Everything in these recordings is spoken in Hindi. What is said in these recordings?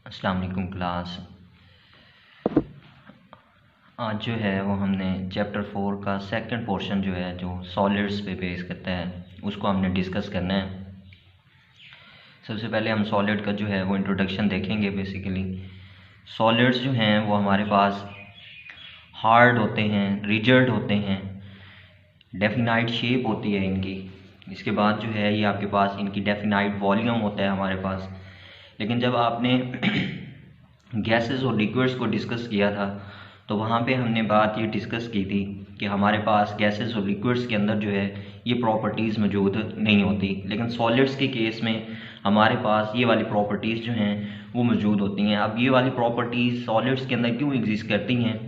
अस्सलाम वालेकुम क्लास। आज जो है वो हमने चैप्टर 4 का सेकंड पोर्शन जो है जो सॉलिड्स पे बेस करता है उसको हमने डिस्कस करना है। सबसे पहले हम सॉलिड का जो है वो इंट्रोडक्शन देखेंगे। बेसिकली सॉलिड्स जो हैं वो हमारे पास हार्ड होते हैं, रिजिड होते हैं, डेफिनाइट शेप होती है इनकी। इसके बाद जो है ये आपके पास इनकी डेफिनाइट वॉल्यूम होता है हमारे पास। लेकिन जब आपने गैसेस और लिक्विड्स को डिस्कस किया था तो वहाँ पे हमने बात ये डिस्कस की थी कि हमारे पास गैसेस और लिक्विड्स के अंदर जो है ये प्रॉपर्टीज़ मौजूद नहीं होती, लेकिन सॉलिड्स के केस में हमारे पास ये वाली प्रॉपर्टीज़ जो हैं वो मौजूद होती हैं। अब ये वाली प्रॉपर्टीज़ सॉलिड्स के अंदर क्यों एग्जिस्ट करती हैं,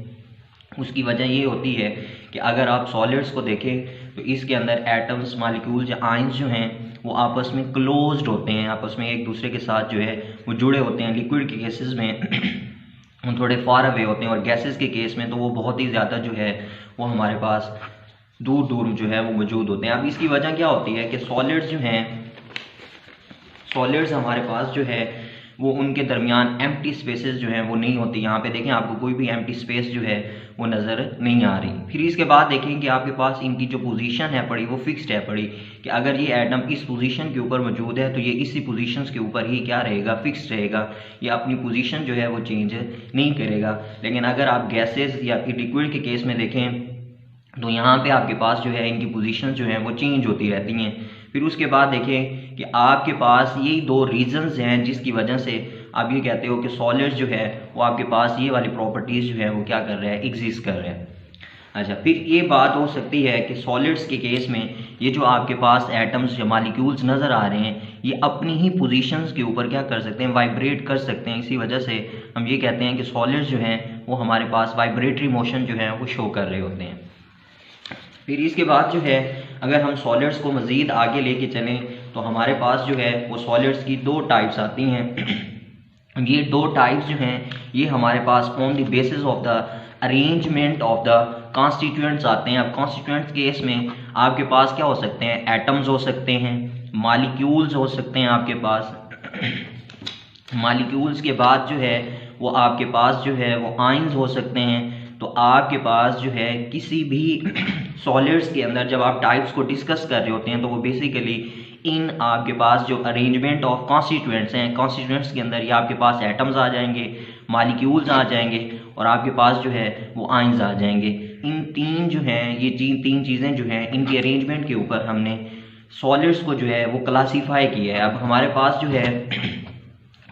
उसकी वजह ये होती है कि अगर आप सॉलिड्स को देखें तो इसके अंदर एटम्स, मॉलिक्यूल्स या आयंस जो हैं वो आपस में क्लोज्ड होते हैं, आपस में एक दूसरे के साथ जो है वो जुड़े होते हैं। लिक्विड के केसेस में वो थोड़े फार अवे होते हैं और गैसेस के केस में तो वो बहुत ही ज़्यादा जो है वो हमारे पास दूर दूर जो है वो मौजूद होते हैं। अब इसकी वजह क्या होती है कि सॉलिड्स जो हैं, सॉलिड्स हमारे पास जो है वो उनके दरमियान एम्प्टी स्पेसेस जो हैं वो नहीं होती। यहाँ पे देखें आपको कोई भी एम्प्टी स्पेस जो है वो नज़र नहीं आ रही। फिर इसके बाद देखें कि आपके पास इनकी जो पोजीशन है पड़ी वो फिक्स्ड है पड़ी कि अगर ये एटम इस पोजीशन के ऊपर मौजूद है तो ये इसी पोजीशंस के ऊपर ही क्या रहेगा, फिक्स्ड रहेगा। ये अपनी पोजीशन जो है वो चेंज नहीं करेगा। लेकिन अगर आप गैसेस या फिर लिक्विड के केस में देखें तो यहाँ पे आपके पास जो है इनकी पोजीशन जो है वो चेंज होती रहती हैं। फिर उसके बाद देखें कि आपके पास यही दो रीजंस हैं जिसकी वजह से आप ये कहते हो कि सॉलिड्स जो है वो आपके पास ये वाली प्रॉपर्टीज़ जो है वो क्या कर रहा है, एग्जिस्ट कर रहा है। अच्छा, फिर ये बात हो सकती है कि सॉलिड्स के केस में ये जो आपके पास एटम्स या मॉलिक्यूल्स नज़र आ रहे हैं ये अपनी ही पोजीशंस के ऊपर क्या कर सकते हैं, वाइब्रेट कर सकते हैं। इसी वजह से हम ये कहते हैं कि सॉलिड्स जो हैं वो हमारे पास वाइब्रेटरी मोशन जो है वो शो कर रहे होते हैं। फिर इसके बाद जो है अगर हम सॉलिड्स को मज़ीद आगे लेके चलें तो हमारे पास जो है वो सॉलिड्स की दो टाइप्स आती हैं। ये दो टाइप्स जो हैं ये हमारे pass on the basis of the arrangement of the constituents आते हैं। अब कॉन्स्टिट्यूएंट्स केस में आपके पास क्या हो सकते हैं, एटम्स हो सकते हैं, मॉलिक्यूल्स हो सकते हैं आपके पास। मॉलिक्यूल्स के बाद जो है वो आपके पास जो है वो आयंस हो सकते हैं। तो आपके पास जो है किसी भी सॉलिड्स के अंदर जब आप टाइप्स को डिस्कस कर रहे होते हैं तो वो बेसिकली इन आपके पास जो अरेंजमेंट ऑफ कॉन्स्टिट्यूएंट्स हैं, कॉन्स्टिट्यूएंट्स के अंदर ये आपके पास एटम्स आ जाएंगे, मॉलिक्यूल्स आ जाएंगे और आपके पास जो है वो आयंस आ जाएंगे। इन तीन जो हैं ये तीन चीज़ें जो हैं इनके अरेंजमेंट के ऊपर हमने सॉलिड्स को जो है वो क्लासीफाई किया है। अब हमारे पास जो है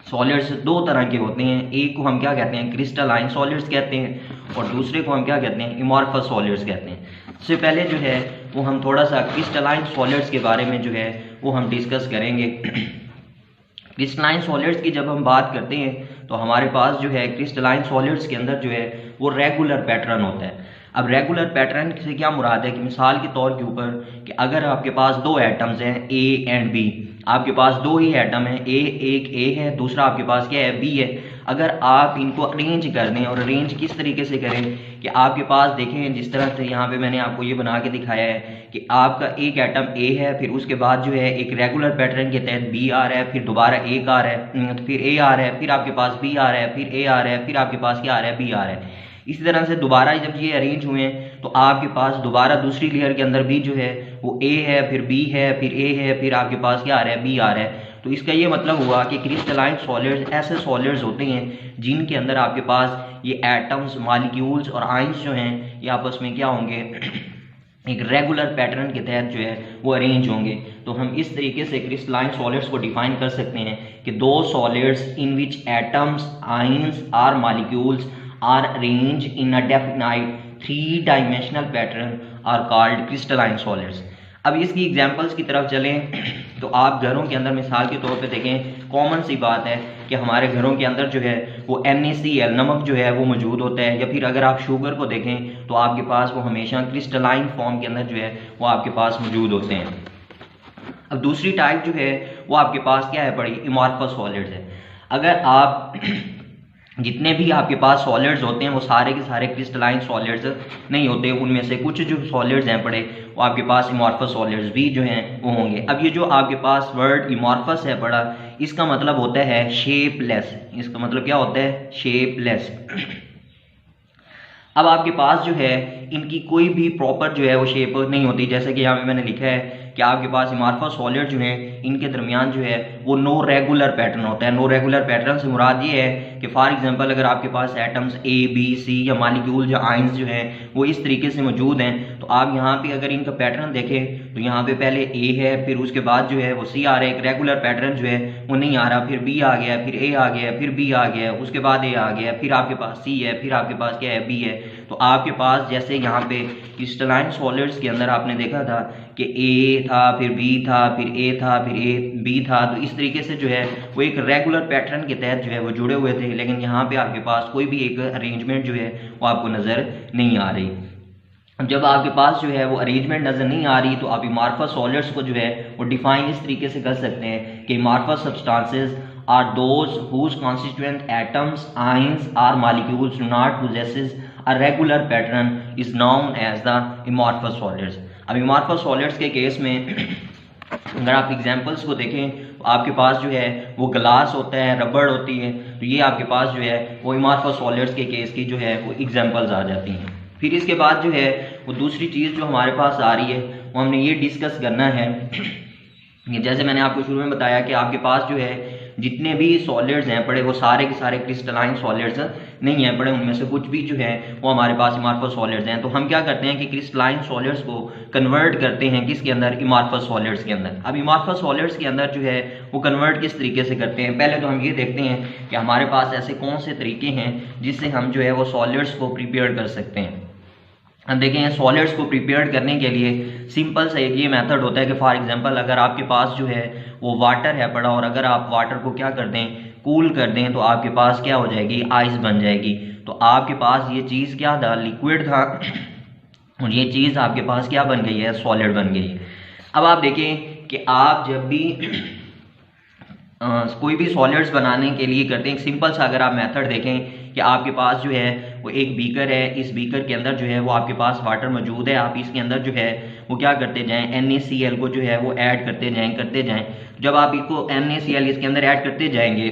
सॉलिड्स दो तरह के होते हैं, एक को हम क्या कहते हैं, क्रिस्टलाइन सॉलिड्स कहते हैं और दूसरे को हम क्या कहते हैं, अमॉर्फस सॉलिड्स कहते हैं। सबसे पहले जो है वो हम थोड़ा सा क्रिस्टलाइन सॉलिड्स के बारे में जो है वो हम डिस्कस करेंगे। क्रिस्टलाइन सॉलिड्स की जब हम बात करते हैं तो हमारे पास जो है क्रिस्टलाइन सॉलिड्स के अंदर जो है वो रेगुलर पैटर्न होता है। अब रेगुलर पैटर्न से क्या मुराद है कि मिसाल के तौर के ऊपर कि अगर आपके पास दो एटम्स हैं ए एंड बी, आपके पास दो ही एटम हैं, एक ए है, दूसरा आपके पास क्या है, बी है। अगर आप इनको अरेंज कर दें और अरेंज किस तरीके से करें कि आपके पास देखें जिस तरह से यहाँ पे मैंने आपको ये बना के दिखाया है कि आपका एक एटम ए है, फिर उसके बाद जो है एक रेगुलर पैटर्न के तहत बी आ रहा है, फिर दोबारा एक आ रहा है, फिर ए आ रहा है, फिर आपके पास बी आ रहा है, फिर ए आ रहा है, फिर आपके पास क्या आ रहा है, बी आ रहा है। इसी तरह से दोबारा जब ये अरेंज हुए हैं तो आपके पास दोबारा दूसरी लेयर के अंदर भी जो है वो ए है, फिर बी है, फिर ए है, फिर आपके पास क्या आ रहा है, बी आ रहा है। तो इसका ये मतलब हुआ कि क्रिस्टलाइन सॉलिड्स ऐसे सॉलिड्स होते हैं जिनके अंदर आपके पास ये एटम्स, मॉलिक्यूल्स और आयंस जो हैं ये आपस में क्या होंगे, एक रेगुलर पैटर्न के तहत जो है वो अरेंज होंगे। तो हम इस तरीके से क्रिस्टलाइन सॉलिड्स को डिफाइन कर सकते हैं कि दो सॉलिड्स इन विच एटम्स, आयंस और molecules are arranged in a definite three-dimensional pattern are called crystalline solids। अब इसकी एग्जांपल्स की तरफ चलें तो आप घरों के अंदर मिसाल के तौर पे देखें, कॉमन सी बात है कि हमारे घरों के अंदर जो है वो NaCl नमक जो है वो मौजूद होता है, या फिर अगर आप शुगर को देखें तो आपके पास वो हमेशा क्रिस्टलाइन फॉर्म के अंदर जो है वो आपके पास मौजूद होते हैं। अब दूसरी टाइप जो है वो आपके पास क्या है पड़ी, अमॉर्फस सॉलिड्स है। अगर आप जितने भी आपके पास सॉलिड्स होते हैं वो सारे के सारे क्रिस्टलाइन सॉलिड्स नहीं होते, उनमें से कुछ जो सॉलिड्स हैं पड़े वो आपके पास अमॉर्फस सॉलिड्स भी जो हैं वो होंगे। अब ये जो आपके पास वर्ड अमॉर्फस है पड़ा, इसका मतलब होता है शेपलेस। इसका मतलब क्या होता है? शेपलेस। अब आपके पास जो है इनकी कोई भी प्रॉपर जो है वो शेप नहीं होती, जैसे कि यहाँ पे मैंने लिखा है कि आपके पास अमॉर्फस सॉलिड जो है इनके दरमियान जो है वो नो रेगुलर पैटर्न होता है। नो रेगुलर पैटर्न से मुराद ये है कि फॉर एग्जांपल अगर आपके पास एटम्स ए बी सी या मालिक्यूल या आइंस जो हैं वो इस तरीके से मौजूद हैं, तो आप यहाँ पे अगर इनका पैटर्न देखें तो यहाँ पे पहले ए है, फिर उसके बाद जो है वो सी आ रहा है, एक रेगुलर पैटर्न जो है वो नहीं आ रहा, फिर बी आ गया, फिर ए आ गया, फिर बी आ गया, उसके बाद ए आ गया, फिर आपके पास सी है, फिर आपके पास क्या है? बी है। तो आपके पास जैसे यहाँ पे क्रिस्टलाइन सॉलिड्स के अंदर आपने देखा था कि ए था, फिर बी था, फिर ए था, फिर ए बी था, तो इस तरीके से जो है वो एक रेगुलर पैटर्न के तहत जो है वो जुड़े हुए थे। लेकिन यहाँ पे आपके पास कोई भी एक अरेंजमेंट जो है वो आपको नज़र नहीं आ रही। जब आपके पास जो है वो अरेंजमेंट नज़र नहीं आ रही तो आप अमॉर्फस सॉलिड्स को जो है वो डिफाइन इस तरीके से कर सकते हैं कि amorphous substances are those whose constituent atoms, ions or molecules do not possesses a regular pattern is known as the amorphous solids। अब amorphous solids के केस में अगर आप एग्जांपल्स को देखें तो आपके पास जो है वो ग्लास होता है, रबड़ होती है, तो ये आपके पास जो है वो amorphous solids के केस की जो है वो एग्जांपल्स आ जाती हैं। फिर इसके बाद जो है वो दूसरी चीज़ जो हमारे पास आ रही है वो हमने ये डिस्कस करना है कि जैसे मैंने आपको शुरू में बताया कि आपके पास जो है जितने भी सॉलिड्स हैं पड़े वो सारे के सारे क्रिस्टलाइन सॉलिड्स नहीं हैं पड़े, उनमें से कुछ भी जो है वो हमारे पास अमॉर्फस सॉलिड्स हैं। तो हम क्या करते हैं कि क्रिस्टलाइन सॉलिड्स को कन्वर्ट करते हैं किसके अंदर? अमॉर्फस सॉलिड्स के अंदर। अब अमॉर्फस सॉलिड्स के अंदर जो है वो कन्वर्ट किस तरीके से करते हैं? पहले तो हम ये देखते हैं कि हमारे पास ऐसे कौन से तरीके हैं जिससे हम जो है वो सॉलिड्स को प्रिपेयर कर सकते हैं। अब देखें सॉलिड्स को प्रिपेयर करने के लिए सिंपल सा एक ये मेथड होता है कि फॉर एग्जांपल अगर आपके पास जो है वो वाटर है पड़ा और अगर आप वाटर को क्या कर दें? कूल कर दें, तो आपके पास क्या हो जाएगी? आइस बन जाएगी। तो आपके पास ये चीज़ क्या था? लिक्विड था और ये चीज़ आपके पास क्या बन गई है? सॉलिड बन गई है। अब आप देखें कि आप जब भी कोई भी सॉलिड्स बनाने के लिए करते हैं, सिंपल सा अगर आप मेथड देखें कि आपके पास जो है वो एक बीकर है, इस बीकर के अंदर जो है वो आपके पास वाटर मौजूद है, आप इसके अंदर जो है वो क्या करते जाएं? NaCl को जो है वो ऐड करते जाएं। जब आप इसको NaCl इसके अंदर ऐड करते जाएंगे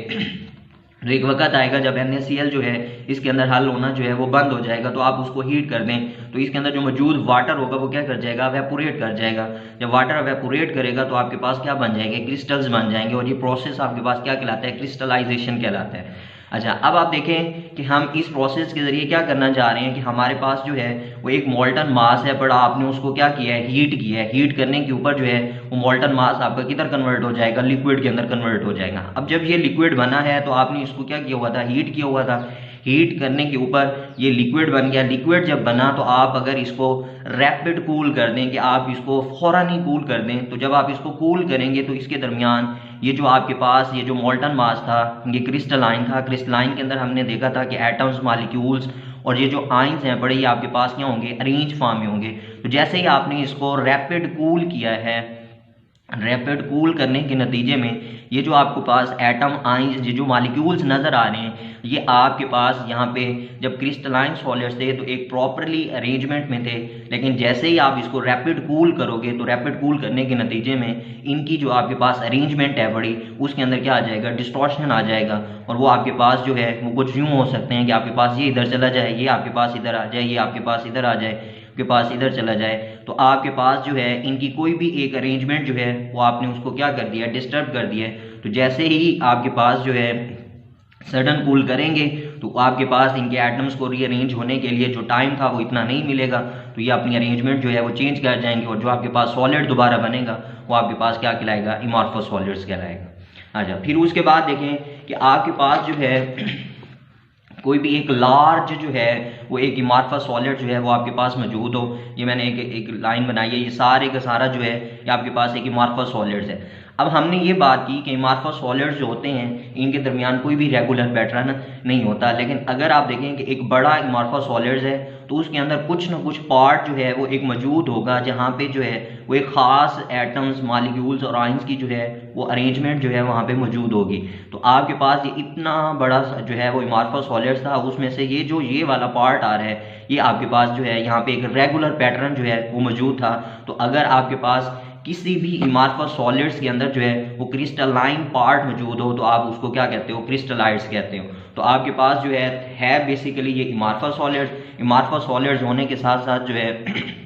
तो एक वक्त आएगा जब NaCl जो है इसके अंदर हल होना जो है वो बंद हो जाएगा, तो आप उसको हीट कर दें तो इसके अंदर जो मौजूद वाटर होगा वो क्या कर जाएगा? वेपोरेट कर जाएगा। जब वाटर वेपोरेट करेगा तो आपके पास क्या बन जाएंगे? क्रिस्टल्स बन जाएंगे और ये प्रोसेस आपके पास क्या कहलाता है? क्रिस्टलाइजेशन कहलाता है। अच्छा, अब आप देखें कि हम इस प्रोसेस के जरिए क्या करना चाह रहे हैं कि हमारे पास जो है वो एक मोल्टन मास है पड़ा, आपने उसको क्या किया है? हीट किया है। हीट करने के ऊपर जो है वो मोल्टन मास आपका किधर कन्वर्ट हो जाएगा? लिक्विड के अंदर कन्वर्ट हो जाएगा। अब जब ये लिक्विड बना है तो आपने इसको क्या किया हुआ था? हीट किया हुआ था। हीट करने के ऊपर ये लिक्विड बन गया। लिक्विड जब बना तो आप अगर इसको रैपिड कूल कर दें, कि आप इसको फौरन ही कूल कर दें, तो जब आप इसको कूल करेंगे तो इसके दरमियान ये जो आपके पास ये जो मोल्टन मास था ये क्रिस्टलाइन था। क्रिस्टलाइन के अंदर हमने देखा था कि एटम्स, मॉलिक्यूल्स और ये जो आइंस हैं बड़े, ये आपके पास क्या होंगे? अरेंज फॉर्म में होंगे। तो जैसे ही आपने इसको रैपिड कूल किया है, रैपिड कूल करने के नतीजे में ये जो आपके पास एटम, आइंस, ये जो मॉलिक्यूल्स नज़र आ रहे हैं ये आपके पास यहाँ पे जब क्रिस्टलाइन सॉलिड्स थे तो एक प्रॉपरली अरेंजमेंट में थे, लेकिन जैसे ही आप इसको रैपिड कूल करोगे तो रैपिड कूल करने के नतीजे में इनकी जो आपके पास अरेंजमेंट है बड़ी, उसके अंदर क्या आ जाएगा? डिस्टॉर्शन आ जाएगा और वो आपके पास जो है वो कुछ यूँ हो सकते हैं कि आपके पास ये इधर चला जाए, ये आपके पास इधर आ जाए, ये आपके पास इधर आ जाए, के पास इधर चला जाए। तो आपके पास जो है इनकी कोई भी एक अरेंजमेंट जो है वो आपने उसको क्या कर दिया? डिस्टर्ब कर दिया है। तो जैसे ही आपके पास जो है सडन कूल करेंगे तो आपके पास इनके एटम्स को रीअरेंज होने के लिए जो टाइम था वो इतना नहीं मिलेगा, तो ये अपनी अरेंजमेंट जो है वो चेंज कर जाएंगे और जो आपके पास सॉलिड दोबारा बनेगा वो आपके पास क्या कहलाएगा? अमॉर्फस सॉलिड्स कहलाएगा। अच्छा, फिर उसके बाद देखें कि आपके पास जो है कोई भी एक लार्ज जो है वो एक अमॉर्फस सॉलिड जो है वो आपके पास मौजूद हो। ये मैंने एक लाइन बनाई है, ये सारे का सारा जो है ये आपके पास एक अमॉर्फस सॉलिड्स है। अब हमने ये बात की कि अमॉर्फस सॉलिड्स जो होते हैं इनके दरमियान कोई भी रेगुलर पैटर्न नहीं होता, लेकिन अगर आप देखें कि एक बड़ा अमॉर्फस सॉलिड्स है तो उसके अंदर कुछ ना कुछ पार्ट जो है वो एक मौजूद होगा जहाँ पे जो है वो एक ख़ास एटम्स, मॉलिक्यूल्स और आइंस की जो है वो अरेंजमेंट जो है वहाँ पे मौजूद होगी। तो आपके पास ये इतना बड़ा जो है वो अमॉर्फस सॉलिड्स था, उसमें से ये वाला पार्ट आ रहा है, ये आपके पास जो है यहाँ पे एक रेगुलर पैटर्न जो है वो मौजूद था। तो अगर आपके पास किसी भी इमार्फस सॉलिड्स के अंदर जो है वो क्रिस्टलाइन पार्ट मौजूद हो तो आप उसको क्या कहते हो, क्रिस्टलाइड्स कहते हो। तो आपके पास जो है बेसिकली ये इमार्फस सॉलिड्स होने के साथ साथ जो है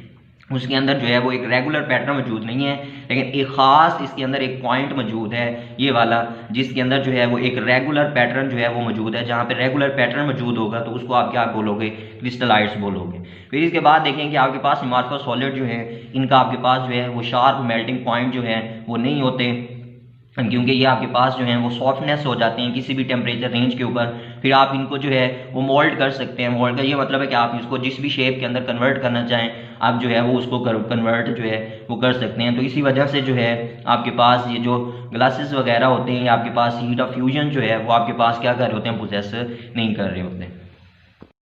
उसके अंदर जो है वो एक रेगुलर पैटर्न मौजूद नहीं है, लेकिन एक ख़ास इसके अंदर एक पॉइंट मौजूद है ये वाला, जिसके अंदर जो है वो एक रेगुलर पैटर्न जो है वो मौजूद है। जहाँ पे रेगुलर पैटर्न मौजूद होगा तो उसको आप क्या बोलोगे, क्रिस्टलाइड्स बोलोगे। फिर इसके बाद देखें कि आपके पास इमार्फस सॉलिड जो है इनका आपके पास जो है वो शार्प मेल्टिंग पॉइंट जो है वो नहीं होते, क्योंकि ये आपके पास जो है वो सॉफ्टनेस हो जाते हैं किसी भी टेम्परेचर रेंज के ऊपर। फिर आप इनको जो है वो मोल्ड कर सकते हैं। मोल्ड का ये मतलब है कि आप इसको जिस भी शेप के अंदर कन्वर्ट करना चाहें आप जो है वो उसको कन्वर्ट जो है वो कर सकते हैं। तो इसी वजह से जो है आपके पास ये जो ग्लासेस वगैरह होते हैं, आपके पास हीट ऑफ फ्यूजन जो है वो आपके पास क्या कर रहे होते हैं, पोजेस नहीं कर रहे होते हैं।